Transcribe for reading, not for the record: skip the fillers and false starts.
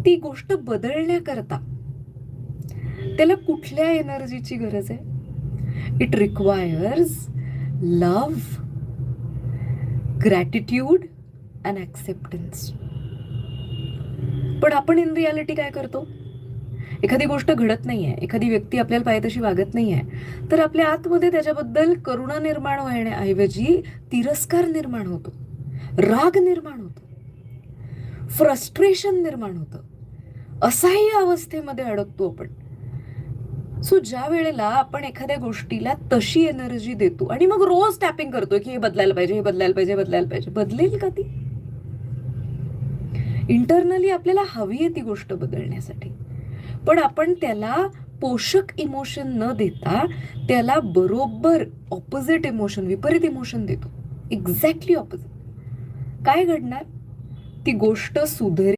ती गोष्ट बदलण्याकरता त्याला कुठल्या एनर्जीची गरज आहे? It requires love, gratitude and acceptance. पण आपण इन रियालिटी काय करतो? एखादी गोष्ट घडत नाहीये, एखादी व्यक्ती आपल्याला पाहिजे तशी वागत नाहीये, तर आपल्या आतमध्ये त्याच्याबद्दल करुणा निर्माण होण्याऐवजी तिरस्कार निर्माण होतो, राग निर्माण होतो, फ्रस्ट्रेशन निर्माण होतं, असह्य अवस्थेमध्ये अडकतो आपण. सो ज्या वेळेला आपण एखाद्या गोष्टीला तशी एनर्जी देतो आणि मग रोज टॅपिंग करतोय की हे बदलायला पाहिजे, हे बदलायला पाहिजे, बदलायला पाहिजे, बदलेल का ती? इंटरनली आपल्याला हवी आहे ती गोष्ट बदलण्यासाठी, पण आपण त्याला पोषक इमोशन न देता त्याला बरोबर ऑपोजिट इमोशन, विपरीत इमोशन देतो. Exactly opposite. काय घडणार? ती गोष्ट सुधारेल